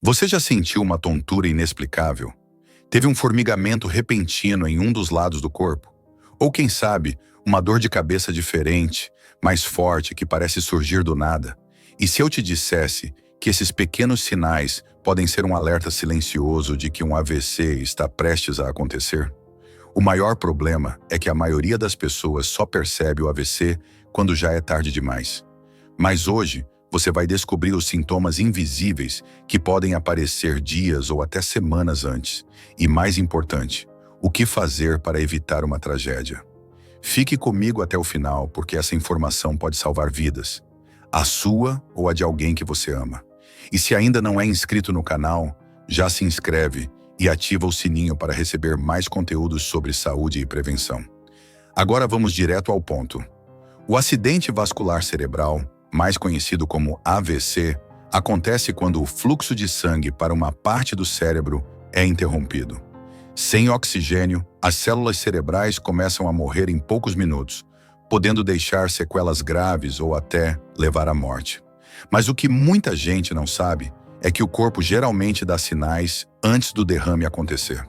Você já sentiu uma tontura inexplicável? Teve um formigamento repentino em um dos lados do corpo? Ou quem sabe, uma dor de cabeça diferente, mais forte, que parece surgir do nada? E se eu te dissesse que esses pequenos sinais podem ser um alerta silencioso de que um AVC está prestes a acontecer? O maior problema é que a maioria das pessoas só percebe o AVC quando já é tarde demais. Mas hoje, você vai descobrir os sintomas invisíveis que podem aparecer dias ou até semanas antes. E mais importante, o que fazer para evitar uma tragédia. Fique comigo até o final, porque essa informação pode salvar vidas. A sua ou a de alguém que você ama. E se ainda não é inscrito no canal, já se inscreve e ativa o sininho para receber mais conteúdos sobre saúde e prevenção. Agora vamos direto ao ponto. O acidente vascular cerebral, mais conhecido como AVC, acontece quando o fluxo de sangue para uma parte do cérebro é interrompido. Sem oxigênio, as células cerebrais começam a morrer em poucos minutos, podendo deixar sequelas graves ou até levar à morte. Mas o que muita gente não sabe é que o corpo geralmente dá sinais antes do derrame acontecer.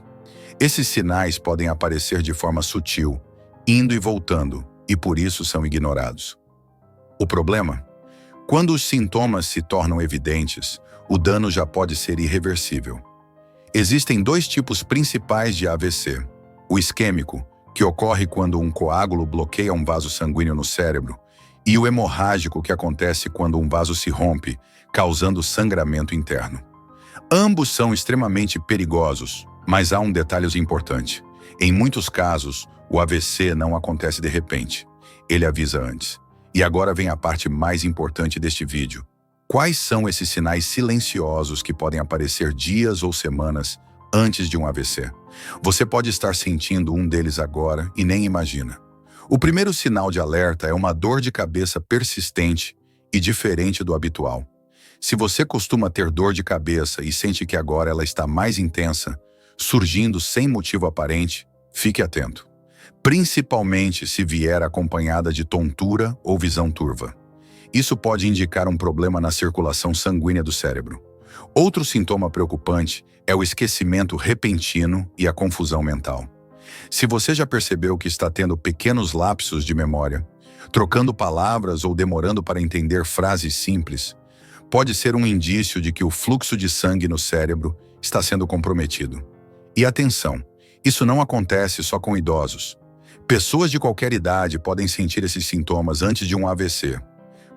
Esses sinais podem aparecer de forma sutil, indo e voltando, e por isso são ignorados. O problema? Quando os sintomas se tornam evidentes, o dano já pode ser irreversível. Existem dois tipos principais de AVC. O isquêmico, que ocorre quando um coágulo bloqueia um vaso sanguíneo no cérebro, e o hemorrágico, que acontece quando um vaso se rompe, causando sangramento interno. Ambos são extremamente perigosos, mas há um detalhe importante. Em muitos casos, o AVC não acontece de repente. Ele avisa antes. E agora vem a parte mais importante deste vídeo. Quais são esses sinais silenciosos que podem aparecer dias ou semanas antes de um AVC? Você pode estar sentindo um deles agora e nem imagina. O primeiro sinal de alerta é uma dor de cabeça persistente e diferente do habitual. Se você costuma ter dor de cabeça e sente que agora ela está mais intensa, surgindo sem motivo aparente, fique atento. Principalmente se vier acompanhada de tontura ou visão turva. Isso pode indicar um problema na circulação sanguínea do cérebro. Outro sintoma preocupante é o esquecimento repentino e a confusão mental. Se você já percebeu que está tendo pequenos lapsos de memória, trocando palavras ou demorando para entender frases simples, pode ser um indício de que o fluxo de sangue no cérebro está sendo comprometido. E atenção, isso não acontece só com idosos. Pessoas de qualquer idade podem sentir esses sintomas antes de um AVC.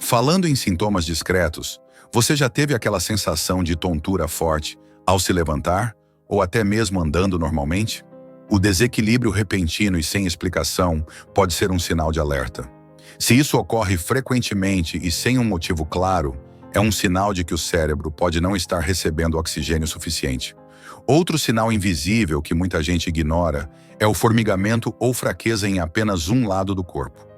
Falando em sintomas discretos, você já teve aquela sensação de tontura forte ao se levantar ou até mesmo andando normalmente? O desequilíbrio repentino e sem explicação pode ser um sinal de alerta. Se isso ocorre frequentemente e sem um motivo claro, é um sinal de que o cérebro pode não estar recebendo oxigênio suficiente. Outro sinal invisível que muita gente ignora é o formigamento ou fraqueza em apenas um lado do corpo.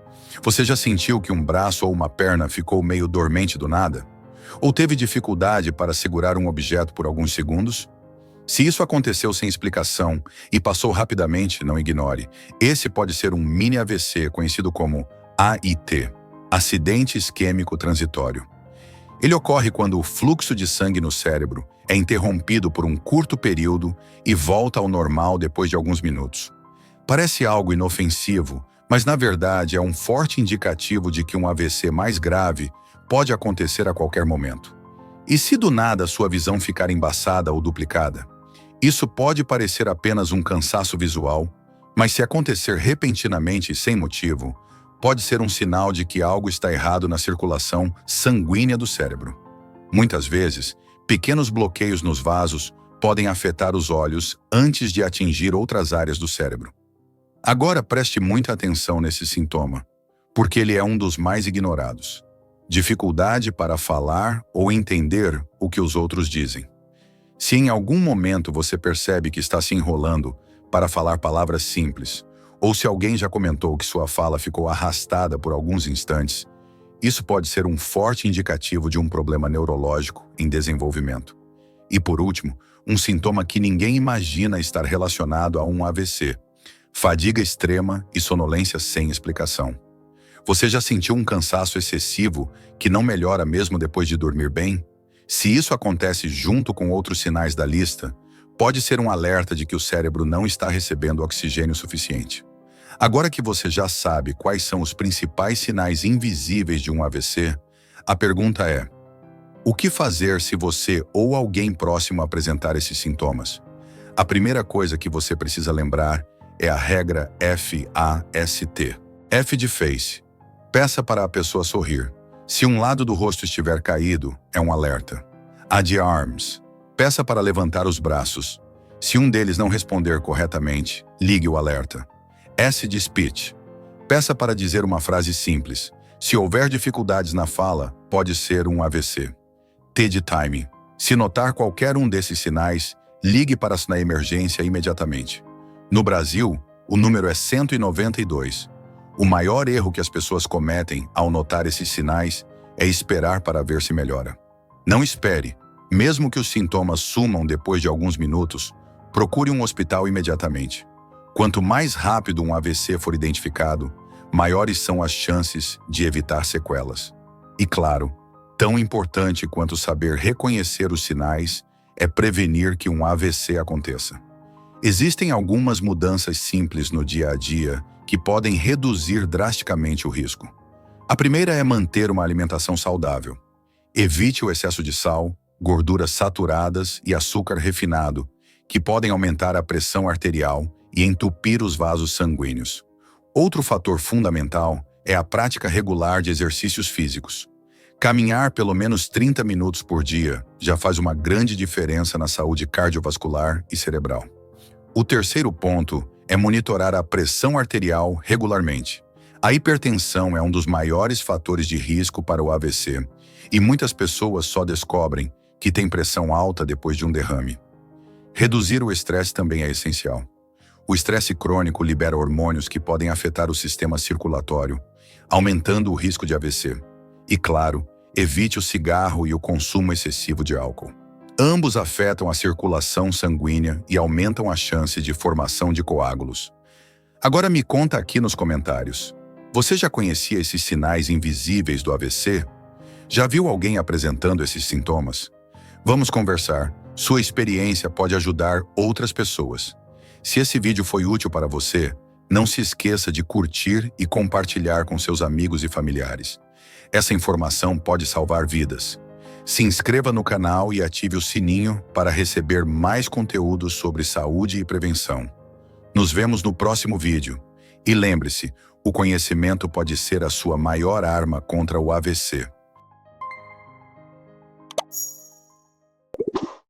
Você já sentiu que um braço ou uma perna ficou meio dormente do nada? Ou teve dificuldade para segurar um objeto por alguns segundos? Se isso aconteceu sem explicação e passou rapidamente, não ignore. Esse pode ser um mini AVC, conhecido como AIT, acidente isquêmico transitório. Ele ocorre quando o fluxo de sangue no cérebro é interrompido por um curto período e volta ao normal depois de alguns minutos. Parece algo inofensivo, mas na verdade é um forte indicativo de que um AVC mais grave pode acontecer a qualquer momento. E se do nada sua visão ficar embaçada ou duplicada? Isso pode parecer apenas um cansaço visual, mas se acontecer repentinamente e sem motivo, pode ser um sinal de que algo está errado na circulação sanguínea do cérebro. Muitas vezes, pequenos bloqueios nos vasos podem afetar os olhos antes de atingir outras áreas do cérebro. Agora preste muita atenção nesse sintoma, porque ele é um dos mais ignorados. Dificuldade para falar ou entender o que os outros dizem. Se em algum momento você percebe que está se enrolando para falar palavras simples, ou se alguém já comentou que sua fala ficou arrastada por alguns instantes, isso pode ser um forte indicativo de um problema neurológico em desenvolvimento. E por último, um sintoma que ninguém imagina estar relacionado a um AVC: fadiga extrema e sonolência sem explicação. Você já sentiu um cansaço excessivo que não melhora mesmo depois de dormir bem? Se isso acontece junto com outros sinais da lista, pode ser um alerta de que o cérebro não está recebendo oxigênio suficiente. Agora que você já sabe quais são os principais sinais invisíveis de um AVC, a pergunta é: o que fazer se você ou alguém próximo apresentar esses sintomas? A primeira coisa que você precisa lembrar é a regra FAST. F de face. Peça para a pessoa sorrir. Se um lado do rosto estiver caído, é um alerta. A de arms. Peça para levantar os braços. Se um deles não responder corretamente, ligue o alerta. S de speech. Peça para dizer uma frase simples. Se houver dificuldades na fala, pode ser um AVC. T de time. Se notar qualquer um desses sinais, ligue para a emergência imediatamente. No Brasil, o número é 192. O maior erro que as pessoas cometem ao notar esses sinais é esperar para ver se melhora. Não espere. Mesmo que os sintomas sumam depois de alguns minutos, procure um hospital imediatamente. Quanto mais rápido um AVC for identificado, maiores são as chances de evitar sequelas. E claro, tão importante quanto saber reconhecer os sinais é prevenir que um AVC aconteça. Existem algumas mudanças simples no dia a dia que podem reduzir drasticamente o risco. A primeira é manter uma alimentação saudável. Evite o excesso de sal, gorduras saturadas e açúcar refinado, que podem aumentar a pressão arterial e entupir os vasos sanguíneos. Outro fator fundamental é a prática regular de exercícios físicos. Caminhar pelo menos 30 minutos por dia já faz uma grande diferença na saúde cardiovascular e cerebral. O terceiro ponto é monitorar a pressão arterial regularmente. A hipertensão é um dos maiores fatores de risco para o AVC e muitas pessoas só descobrem que têm pressão alta depois de um derrame. Reduzir o estresse também é essencial. O estresse crônico libera hormônios que podem afetar o sistema circulatório, aumentando o risco de AVC. E claro, evite o cigarro e o consumo excessivo de álcool. Ambos afetam a circulação sanguínea e aumentam a chance de formação de coágulos. Agora me conta aqui nos comentários. Você já conhecia esses sinais invisíveis do AVC? Já viu alguém apresentando esses sintomas? Vamos conversar. Sua experiência pode ajudar outras pessoas. Se esse vídeo foi útil para você, não se esqueça de curtir e compartilhar com seus amigos e familiares. Essa informação pode salvar vidas. Se inscreva no canal e ative o sininho para receber mais conteúdos sobre saúde e prevenção. Nos vemos no próximo vídeo. E lembre-se, o conhecimento pode ser a sua maior arma contra o AVC.